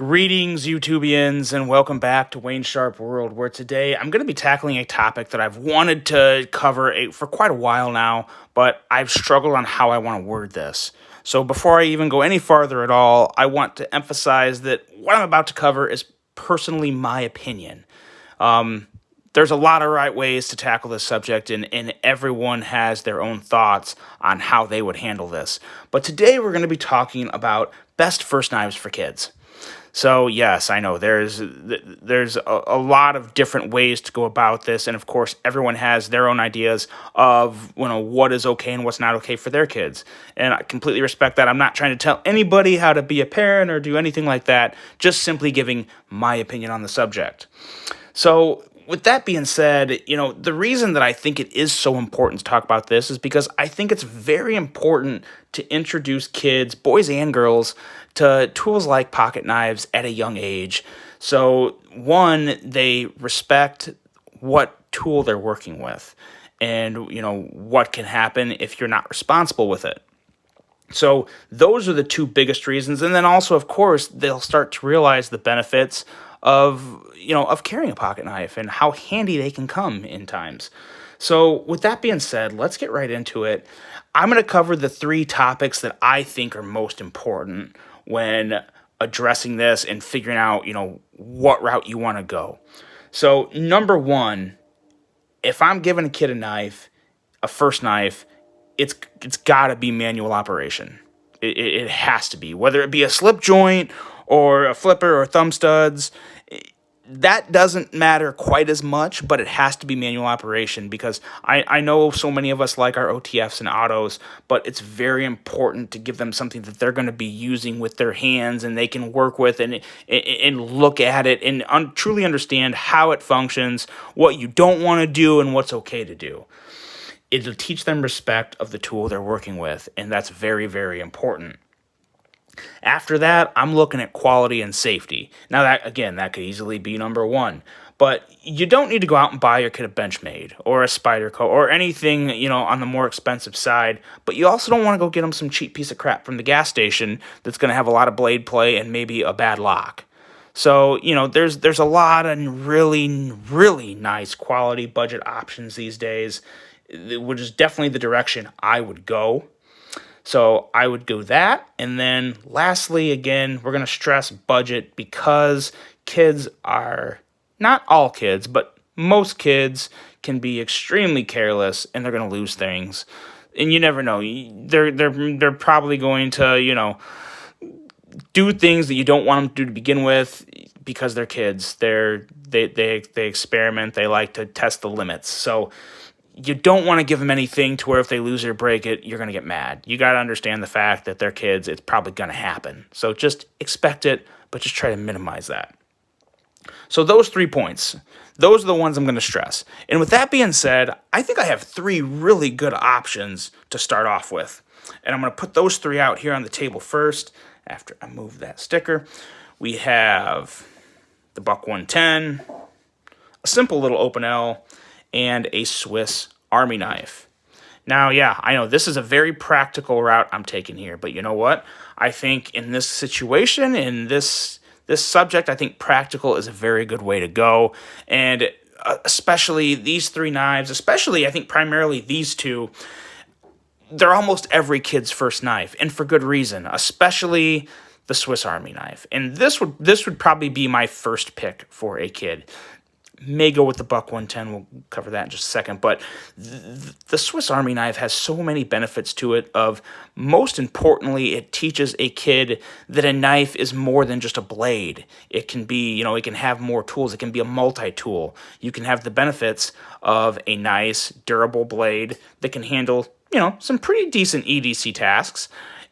Greetings, YouTubians, and welcome back to Wayne Sharp World, where today I'm going to be tackling a topic that I've wanted to cover for quite a while now, but I've struggled on how I want to word this. So before I even go any farther at all, I want to emphasize that what I'm about to cover is personally my opinion. There's a lot of right ways to tackle this subject, and everyone has their own thoughts on how they would handle this. But today we're going to be talking about best first knives for kids. So yes, I know there's a lot of different ways to go about this, and of course everyone has their own ideas of what is okay and what's not okay for their kids. And I completely respect that. I'm not trying to tell anybody how to be a parent or do anything like that, just simply giving my opinion on the subject. So with that being said, the reason that I think it is so important to talk about this is because I think it's very important to introduce kids, boys and girls, to tools like pocket knives at a young age. So, one, they respect what tool they're working with and, what can happen if you're not responsible with it. So those are the two biggest reasons. And then also, of course, they'll start to realize the benefits of carrying a pocket knife and how handy they can come in times. So with that being said, let's get right into it. I'm going to cover the three topics that I think are most important when addressing this and figuring out, what route you want to go. So number one, if I'm giving a kid a first knife, it's got to be manual operation. It has to be, whether it be a slip joint or a flipper or thumb studs. That doesn't matter quite as much, but it has to be manual operation because I know so many of us like our OTFs and autos, but it's very important to give them something that they're going to be using with their hands and they can work with and look at it and truly understand how it functions, what you don't want to do, and what's okay to do. It'll teach them respect of the tool they're working with, and that's very, very important. After that, I'm looking at quality and safety. Now, that could easily be number one. But you don't need to go out and buy your kid a Benchmade or a Spyderco or anything, on the more expensive side. But you also don't want to go get them some cheap piece of crap from the gas station that's going to have a lot of blade play and maybe a bad lock. So, there's a lot of really, really nice quality budget options these days, which is definitely the direction I would go. So I would go that. And then lastly, again, we're going to stress budget because kids are, not all kids, but most kids can be extremely careless and they're going to lose things. And you never know. They're probably going to, do things that you don't want them to do to begin with because they're kids. They experiment. They like to test the limits. So you don't want to give them anything to where if they lose it or break it, you're going to get mad. You got to understand the fact that they're kids. It's probably going to happen. So just expect it, but just try to minimize that. So those 3 points, those are the ones I'm going to stress. And with that being said, I think I have 3 really good options to start off with. And I'm going to put those 3 out here on the table first after I move that sticker. We have the Buck 110, a simple little Opinel, and a Swiss Army knife. Now, yeah, I know this is a very practical route I'm taking here, but you know what? I think in this situation, in this subject, I think practical is a very good way to go. And especially these 3 knives, especially I think primarily these 2, they're almost every kid's first knife, and for good reason, especially the Swiss Army knife. And this would probably be my first pick for a kid. May go with the Buck 110. We'll cover that in just a second. But the Swiss Army knife has so many benefits to it. Most importantly, it teaches a kid that a knife is more than just a blade. It can be, it can have more tools. It can be a multi-tool. You can have the benefits of a nice, durable blade that can handle, some pretty decent EDC tasks.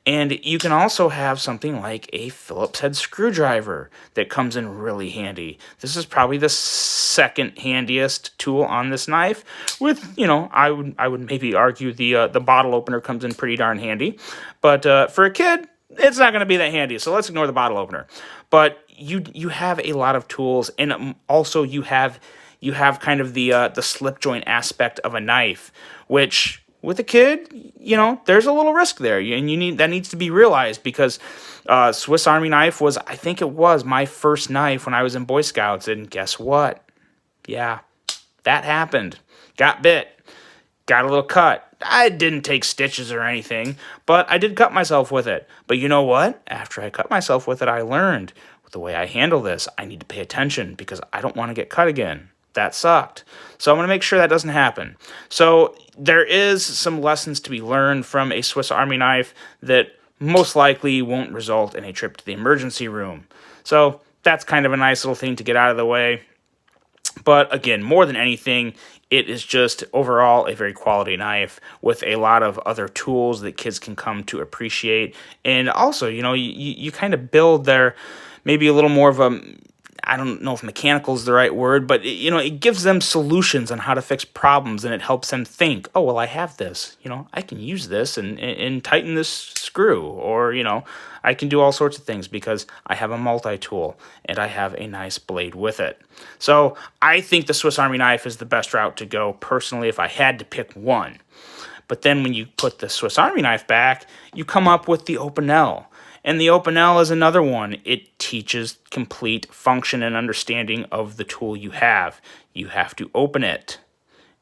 And you can also have something like a Phillips head screwdriver that comes in really handy. This is probably the second handiest tool on this knife. With, I would maybe argue the bottle opener comes in pretty darn handy. But for a kid, it's not going to be that handy. So let's ignore the bottle opener. But you have a lot of tools, and also you have kind of the slip joint aspect of a knife, which with a kid, there's a little risk there, and that needs to be realized because Swiss Army knife was, I think it was my first knife when I was in Boy Scouts, and guess what? Yeah, that happened. Got bit. Got a little cut. I didn't take stitches or anything, but I did cut myself with it. But you know what? After I cut myself with it, I learned with the way I handle this, I need to pay attention because I don't want to get cut again. That sucked. So I'm going to make sure that doesn't happen. So there is some lessons to be learned from a Swiss Army knife that most likely won't result in a trip to the emergency room. So that's kind of a nice little thing to get out of the way. But again, more than anything, it is just overall a very quality knife with a lot of other tools that kids can come to appreciate. And also, you kind of build their maybe a little more of a, I don't know if mechanical is the right word, but it gives them solutions on how to fix problems, and it helps them think, oh, well, I have this, I can use this and tighten this screw, or, I can do all sorts of things because I have a multi-tool and I have a nice blade with it. So I think the Swiss Army knife is the best route to go personally if I had to pick one. But then when you put the Swiss Army knife back, you come up with the Opinel. And the Opinel is another one. It teaches complete function and understanding of the tool you have. You have to open it,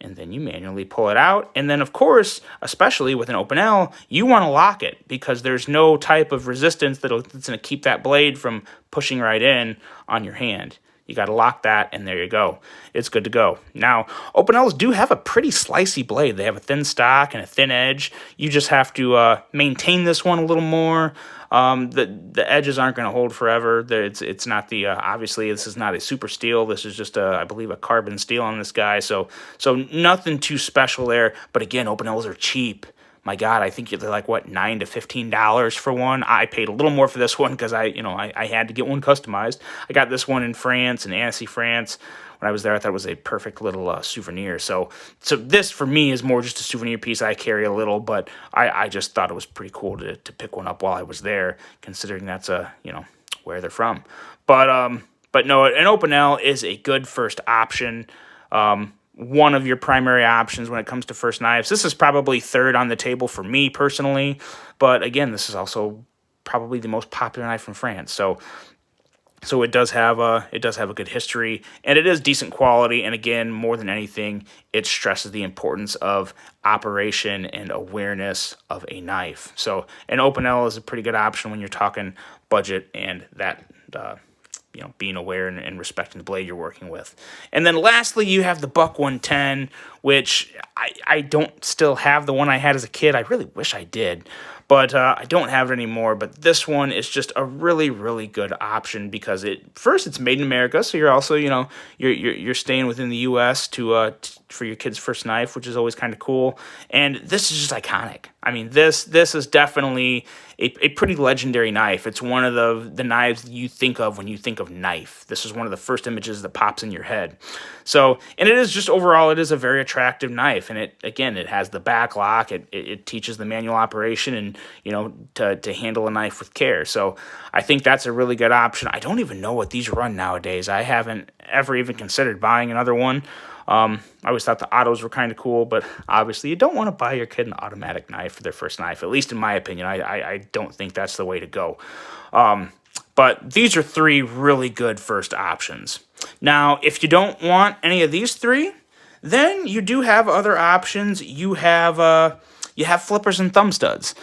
and then you manually pull it out. And then, of course, especially with an Opinel, you want to lock it because there's no type of resistance that's going to keep that blade from pushing right in on your hand. You got to lock that, and there you go. It's good to go. Now, Opinels do have a pretty slicey blade. They have a thin stock and a thin edge. You just have to maintain this one a little more. The edges aren't going to hold forever. It's not the obviously this is not a super steel. This is just I believe a carbon steel on this guy. So nothing too special there. But again, Opinels are cheap. My God, I think they're like $9 to $15 for one. I paid a little more for this one because I had to get one customized. I got this one in France, in Annecy, France. When I was there, I thought it was a perfect little souvenir. So this for me is more just a souvenir piece I carry a little, but I just thought it was pretty cool to pick one up while I was there, considering that's where they're from. But no, an Opinel is a good first option. One of your primary options when it comes to first knives. This is probably third on the table for me personally, but again, this is also probably the most popular knife from France. So it does have a good history, and it is decent quality. And again, more than anything, it stresses the importance of operation and awareness of a knife. So an Opinel is a pretty good option when you're talking budget and that. Being aware and respecting the blade you're working with. And then lastly, you have the Buck 110, which I don't still have the one I had as a kid. I really wish I did, but I don't have it anymore. But this one is just a really, really good option because it's made in America, so you're also, you're staying within the U.S. for your kid's first knife, which is always kind of cool. And this is just iconic. I mean, this is definitely a pretty legendary knife. It's one of the knives that you think of when you think of knife. This is one of the first images that pops in your head. So, and it is just overall, it is a very attractive knife. And it has the back lock. It teaches the manual operation and, to handle a knife with care. So I think that's a really good option. I don't even know what these run nowadays. I haven't ever even considered buying another one. I always thought the autos were kind of cool, but obviously you don't want to buy your kid an automatic knife for their first knife, at least in my opinion. I don't think that's the way to go. But these are three really good first options. Now, if you don't want any of these three, then you do have other options. You have flippers and thumb studs.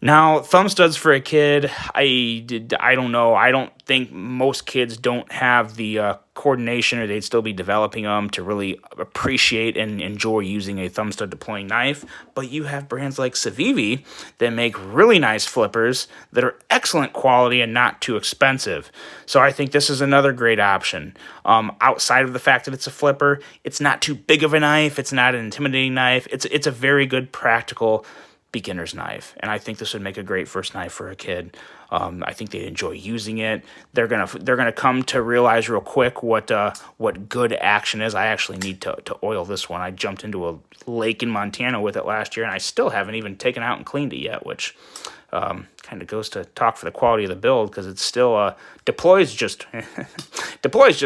Now, thumb studs for a kid, I don't know. I don't think most kids don't have the coordination, or they'd still be developing them to really appreciate and enjoy using a thumb stud deploying knife. But you have brands like Civivi that make really nice flippers that are excellent quality and not too expensive. So I think this is another great option. Outside of the fact that it's a flipper, it's not too big of a knife. It's not an intimidating knife. It's a very good practical beginner's knife, and I think this would make a great first knife for a kid. I think they'd enjoy using it. They're gonna come to realize real quick what good action is. I actually need to oil this one. I jumped into a lake in Montana with it last year, and I still haven't even taken out and cleaned it yet, which kind of goes to talk for the quality of the build, because it's still deploys just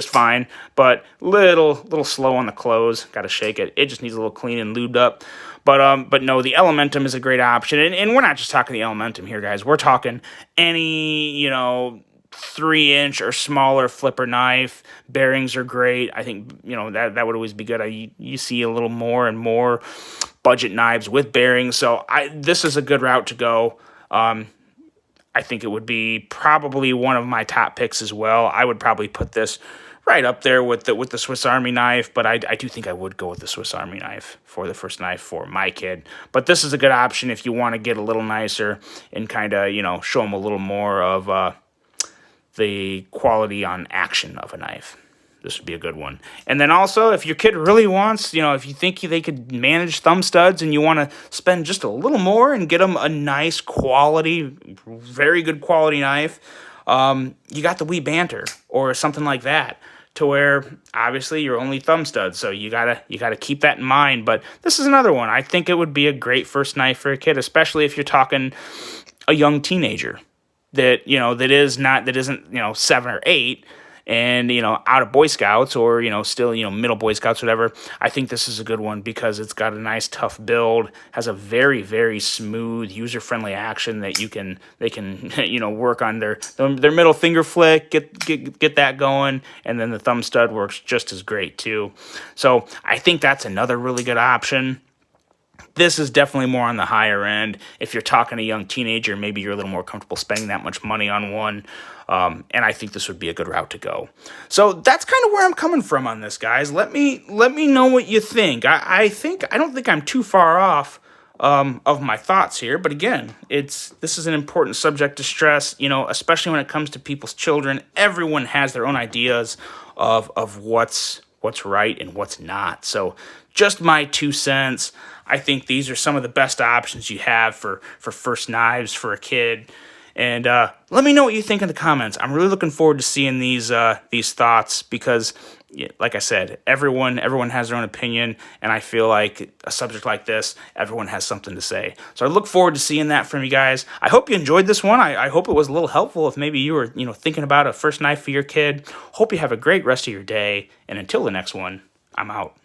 fine, but little slow on the close. Got to shake it. It just needs a little clean and lubed up. But no, the Elementum is a great option, and we're not just talking the Elementum here, guys. We're talking any 3-inch or smaller flipper knife. Bearings are great. I think that would always be good. You see a little more and more budget knives with bearings, so this is a good route to go. I think it would be probably one of my top picks as well. I would probably put this right up there with the Swiss Army knife, but I do think I would go with the Swiss Army knife for the first knife for my kid. But this is a good option if you want to get a little nicer and kind of, show them a little more of the quality on action of a knife. This would be a good one. And then also, if your kid really wants, if you think they could manage thumb studs and you want to spend just a little more and get them a nice quality, very good quality knife, you got the Wii Banter or something like that, to where obviously you're only thumb studs, so you gotta keep that in mind. But this is another one. I think it would be a great first knife for a kid, especially if you're talking a young teenager that isn't 7 or 8 and out of Boy Scouts or still middle Boy Scouts, whatever. I think this is a good one because it's got a nice tough build, has a very, very smooth user friendly action that they can work on their middle finger flick, get that going, and then the thumb stud works just as great too. So I think that's another really good option. This is definitely more on the higher end. If you're talking a young teenager, maybe you're a little more comfortable spending that much money on one. And I think this would be a good route to go. So that's kind of where I'm coming from on this, guys. Let me know what you think. I don't think I'm too far off of my thoughts here. But again, this is an important subject to stress, especially when it comes to people's children. Everyone has their own ideas of what's right and what's not. So just my 2 cents. I think these are some of the best options you have for first knives for a kid. And let me know what you think in the comments. I'm really looking forward to seeing these thoughts because, like I said, everyone has their own opinion, and I feel like a subject like this, everyone has something to say. So I look forward to seeing that from you guys. I hope you enjoyed this one. I hope it was a little helpful if maybe you were thinking about a first knife for your kid. Hope you have a great rest of your day, and until the next one, I'm out.